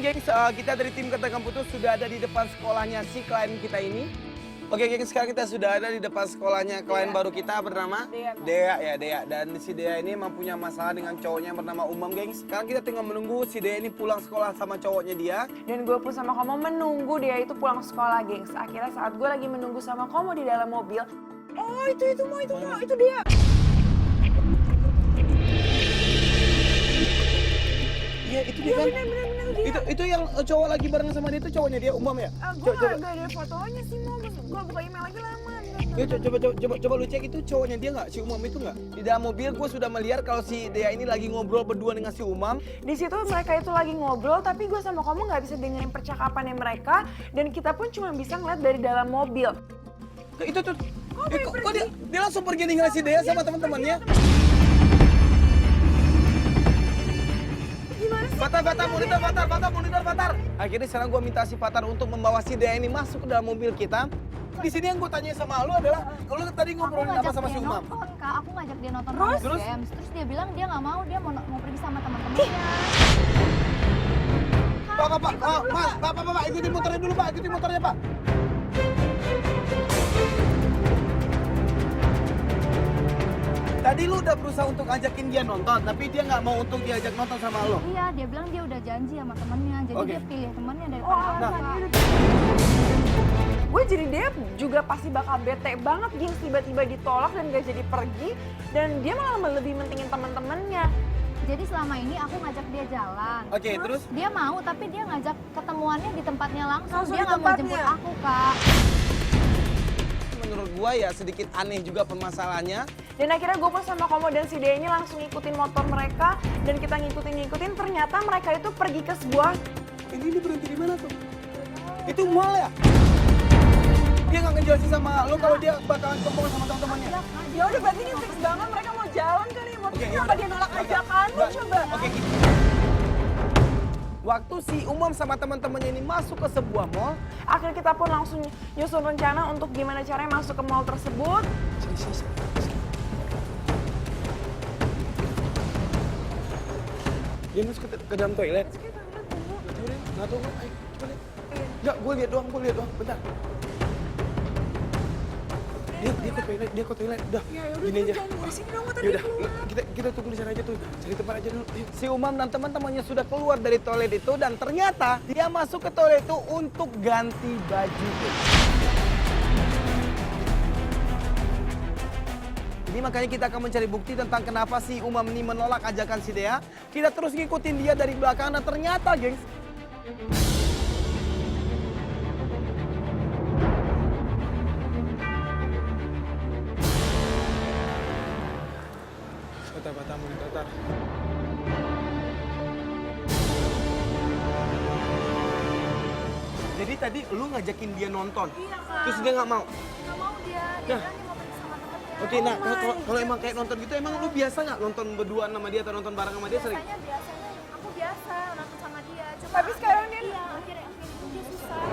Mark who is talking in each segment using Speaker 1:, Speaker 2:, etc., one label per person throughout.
Speaker 1: gengs, kita dari tim Katakan Putus sudah ada di depan sekolahnya si klien kita ini. Oke gengs, sekarang kita sudah ada di depan sekolahnya klien baru kita bernama Dea. Dan si Dea ini emang punya masalah dengan cowoknya yang bernama Umam gengs. Sekarang kita tinggal menunggu si Dea ini pulang sekolah sama cowoknya dia.
Speaker 2: Dan gue pun sama Komo menunggu dia itu pulang sekolah gengs. Akhirnya saat gue lagi menunggu sama Komo di dalam mobil. Oh itu dia.
Speaker 1: Iya itu dia kan.
Speaker 2: Bener dia.
Speaker 1: Itu yang cowok lagi bareng sama dia itu cowoknya dia Umam ya?
Speaker 2: Gue gak ada fotonya sih Mo. Gue buka email lagi lama.
Speaker 1: Ya, coba lu cek itu cowoknya dia nggak, si Umam itu nggak? Di dalam mobil gue sudah melihat kalau si Dea ini lagi ngobrol berdua dengan si Umam.
Speaker 2: Di situ mereka itu lagi ngobrol, tapi gue sama kamu nggak bisa dengerin percakapannya mereka, dan kita pun cuma bisa ngeliat dari dalam mobil.
Speaker 1: Itu tuh, kok dia langsung pergi ninggalin si Dea sama teman-temannya?
Speaker 2: Gimana sih?
Speaker 1: Fatar. Akhirnya sekarang gue minta si Fatar untuk membawa si Dea ini masuk ke dalam mobil kita. Di sini yang gue tanya sama lu adalah, lu tadi ngobrolin apa sama si Umam?
Speaker 3: Aku ngajak dia nonton
Speaker 1: Terus?
Speaker 3: games, terus dia bilang dia nggak mau, dia mau pergi sama teman-temannya.
Speaker 1: Pak, ikutin motornya dulu Pak, Pak. Tadi lu udah berusaha untuk ajakin dia nonton, tapi dia nggak mau untuk diajak nonton sama lo.
Speaker 3: Iya, dia bilang dia udah janji sama temennya, jadi
Speaker 1: Oke.
Speaker 3: dia pilih temennya daripada
Speaker 2: Gue jadi dia juga pasti bakal bete banget gengs tiba-tiba ditolak dan gak jadi pergi, dan dia malah lebih mentingin teman-temannya.
Speaker 3: Jadi selama ini aku ngajak dia jalan.
Speaker 1: Oke, terus?
Speaker 3: Dia mau, tapi dia ngajak ketemuannya di tempatnya langsung.
Speaker 2: Langsung
Speaker 3: Dia
Speaker 2: di
Speaker 3: nggak mau
Speaker 2: tempatnya.
Speaker 3: jemput aku, Kak.
Speaker 1: Menurut gua ya sedikit aneh juga permasalahannya.
Speaker 2: Dan akhirnya gue pun sama Komo dan si Dea ini langsung ngikutin motor mereka, dan kita ngikutin, ternyata mereka itu pergi ke sebuah...
Speaker 1: Ini berhenti di mana tuh? Itu mall ya? Dia nggak ngejelasin sama lo kalau dia bakalan kumpul sama teman-temannya.
Speaker 2: Ya udah berarti ini fix banget mereka mau jalan kali,
Speaker 1: Oke,
Speaker 2: kenapa
Speaker 1: yaudah.
Speaker 2: dia nolak ajakan lu coba?
Speaker 1: Oke. Waktu si Umam sama teman-temannya ini masuk ke sebuah mall,
Speaker 2: Akhirnya kita pun langsung nyusun rencana untuk gimana caranya masuk ke mall tersebut.
Speaker 1: Sini. Dia masuk ke dalam toilet. Nggak tahu, ayo coba lihat. Nggak, gue lihat doang, bentar. Dia ke toilet, udah. Gini aja. Yaudah, kita tunggu di sana aja tuh, cari tempat aja dulu. Si Umam dan teman-temannya sudah keluar dari toilet itu dan ternyata dia masuk ke toilet itu untuk ganti baju. Jadi makanya kita akan mencari bukti tentang kenapa si Umam ini menolak ajakan si Dea. Kita terus ngikutin dia dari belakang dan ternyata, gengs, Bata monitor. Jadi tadi lu ngajakin dia nonton,
Speaker 3: Iya, Kak.
Speaker 1: terus dia nggak mau.
Speaker 3: Nggak mau dia. Dia
Speaker 1: Nah.
Speaker 3: bilang dia mau pergi sama temennya.
Speaker 1: Oke, nah kalau emang kayak nonton gitu, emang lu biasa nggak nonton berduaan sama dia atau nonton bareng sama dia sering?
Speaker 3: Biasanya aku biasa nonton sama dia. Cuma
Speaker 2: Tapi sekarang dia...
Speaker 3: iya, akhirnya dia susah.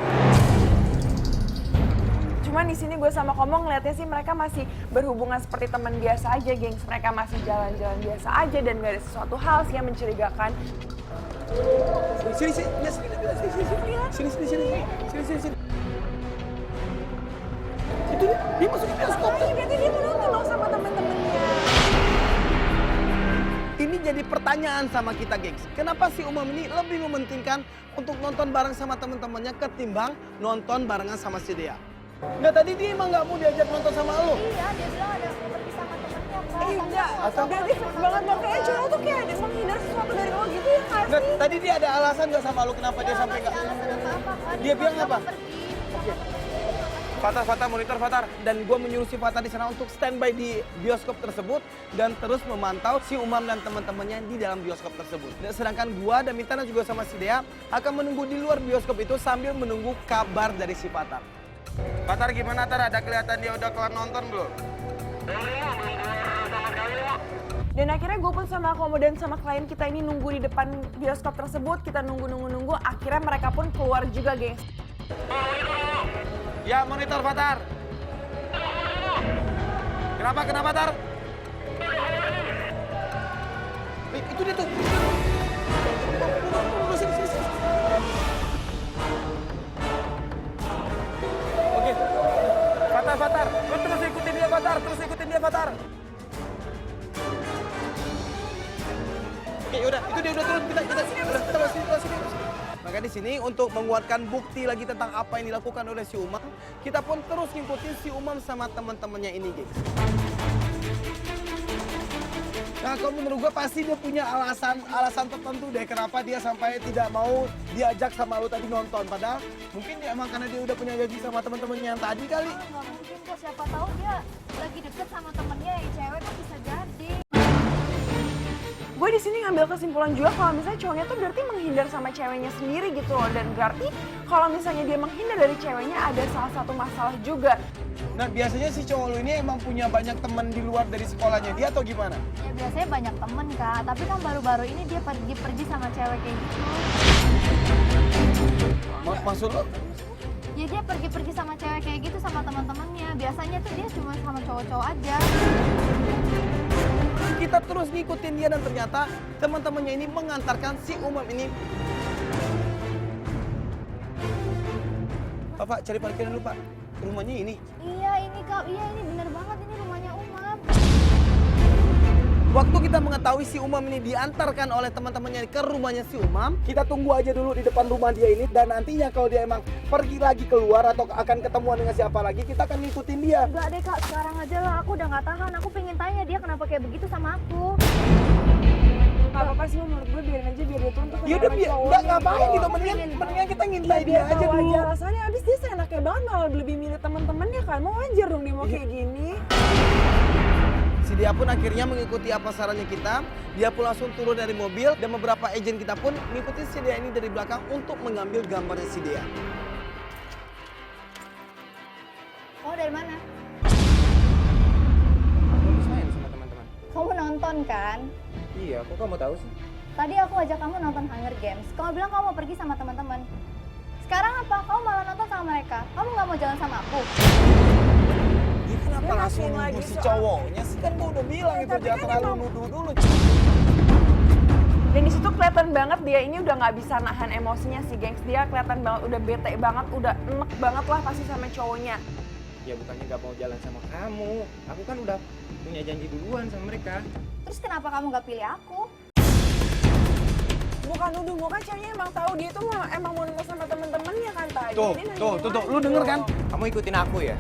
Speaker 2: Cuman di sini gue sama Komo ngeliatnya sih mereka masih berhubungan seperti teman biasa aja, gengs. Mereka masih jalan-jalan biasa aja dan gak ada sesuatu hal sih yang mencurigakan.
Speaker 1: Sini. Itu dia masuk ke bioskop.
Speaker 2: Berarti dia mau nonton loh sama temen-temennya.
Speaker 1: Ini jadi pertanyaan sama kita, gengs. Kenapa si Umam ini lebih mementingkan untuk nonton bareng sama teman-temannya ketimbang nonton barengan sama si Dea? Nggak, tadi dia emang nggak mau diajak nonton sama lo.
Speaker 3: Iya, dia bilang ada mau pergi sama temennya, Kak.
Speaker 2: Enggak,
Speaker 1: Atau-
Speaker 2: berarti fix banget dong. Kayaknya cowok tuh kayak ada menghindar sesuatu dari lo gitu ya nggak
Speaker 1: Nggak,
Speaker 2: sih?
Speaker 1: tadi dia ada alasan nggak sama lo kenapa dia sampai nggak?
Speaker 3: Alasan apa-apa, Kak.
Speaker 1: Dia bilang
Speaker 3: mau
Speaker 1: apa?
Speaker 3: pergi.
Speaker 1: Fatar, monitor Fatar. Dan gue menyuruh si Fatar di sana untuk standby di bioskop tersebut dan terus memantau si Umam dan teman-temannya di dalam bioskop tersebut. Dan sedangkan gue dan Mintana juga sama si Dea akan menunggu di luar bioskop itu sambil menunggu kabar dari si Fatar. Fatar gimana Tar? Ada kelihatan dia udah kelar nonton belum?
Speaker 2: Dan akhirnya gue pun sama Komo dan sama klien kita ini nunggu di depan bioskop tersebut. Kita nunggu. Akhirnya mereka pun keluar juga, gengs.
Speaker 1: Ya, monitor Fatar. Kenapa Tar? Itu dia tuh. Sini. Fatar. Lu terus ikutin dia, Fatar. Terus ikutin dia, Fatar. Oke, udah. Itu dia udah turun. Kita sini. Maka di sini untuk menguatkan bukti lagi tentang apa yang dilakukan oleh si Umam, kita pun terus ngikutin si Umam sama teman-temannya ini, gengs. Nah, kalau menurut gue pasti dia punya alasan tertentu deh kenapa dia sampai tidak mau diajak sama lu tadi nonton. Padahal mungkin dia emang karena dia udah punya janji sama teman-temannya yang tadi kali.
Speaker 3: Nggak mungkin kok, siapa tahu dia lagi deket sama temennya yang cewek tuh bisa jadi.
Speaker 2: Gue di sini ngambil kesimpulan juga kalau misalnya cowoknya tuh berarti menghindar sama ceweknya sendiri gitu loh. Dan berarti kalau misalnya dia menghindar dari ceweknya ada salah satu masalah juga.
Speaker 1: Nah, biasanya si cowok lu ini emang punya banyak teman di luar dari sekolahnya dia atau gimana?
Speaker 3: Ya biasanya banyak temen kak, tapi kan baru-baru ini dia pergi sama cewek kayak gitu.
Speaker 1: Maksud lu?
Speaker 3: Ya dia pergi sama cewek kayak gitu sama teman-temannya. Biasanya tuh dia cuma sama cowok-cowok aja.
Speaker 1: Kita terus ngikutin dia dan ternyata teman-temannya ini mengantarkan si Umam ini. Pak, cari parkiran dulu, Pak. Rumahnya ini.
Speaker 3: Iya ini kak, iya ini bener banget, ini rumahnya Umam.
Speaker 1: Waktu kita mengetahui si Umam ini diantarkan oleh teman-temannya ke rumahnya si Umam, kita tunggu aja dulu di depan rumah dia ini dan nantinya kalau dia emang pergi lagi keluar atau akan ketemuan dengan siapa lagi, kita akan ngikutin dia.
Speaker 3: Enggak deh kak, sekarang aja lah, aku udah nggak tahan. Aku pengen tanya dia kenapa kayak begitu sama aku.
Speaker 2: Gak apa-apa sih menurut gue, biarin aja biar dia turun tuh.
Speaker 1: Ya udah biar, nggak ngapain gitu, mendingan kita ngintai dia aja dulu.
Speaker 2: Aja rasanya, abis dia seenaknya banget malah lebih milih teman-temannya kan. Mau wajar dong dia mau kayak gini.
Speaker 1: Si dia pun akhirnya mengikuti apa sarannya kita. Dia pun langsung turun dari mobil dan beberapa agen kita pun mengikuti si dia ini dari belakang untuk mengambil gambarnya si dia.
Speaker 3: Kamu dari mana?
Speaker 4: Aku main sama teman-teman.
Speaker 3: Kamu nonton kan?
Speaker 4: Iya, kok kamu tahu sih?
Speaker 3: Tadi aku ajak kamu nonton Hunger Games. Kamu bilang kamu mau pergi sama teman-teman. Sekarang apa? Kamu malah nonton sama mereka. Kamu nggak mau jalan sama aku?
Speaker 1: Dia kenapa
Speaker 2: Dia
Speaker 1: langsung
Speaker 2: ngasihin lagi
Speaker 1: nuduh si
Speaker 2: soal-
Speaker 1: cowoknya sih? Kan gua udah bilang
Speaker 2: Ya,
Speaker 1: itu
Speaker 2: tapi
Speaker 1: jangan
Speaker 2: kan
Speaker 1: terlalu
Speaker 2: emang-
Speaker 1: nuduh dulu.
Speaker 2: Dan di situ kelihatan banget dia ini udah nggak bisa nahan emosinya sih, gengs. Dia kelihatan banget udah bete banget, udah enek banget lah pasti sama cowoknya.
Speaker 4: Ya bukannya gak mau jalan sama kamu. Aku kan udah punya janji duluan sama mereka.
Speaker 3: Terus kenapa kamu nggak pilih aku?
Speaker 2: Bukan nuduh, bukan ceweknya emang tahu dia tuh emang mau nonton sama temen-temennya kan tadi.
Speaker 1: Tuh,
Speaker 2: Ini nanya
Speaker 1: tuh,
Speaker 2: gimana
Speaker 1: lu denger kan?
Speaker 2: dong?
Speaker 4: Kamu ikutin aku ya?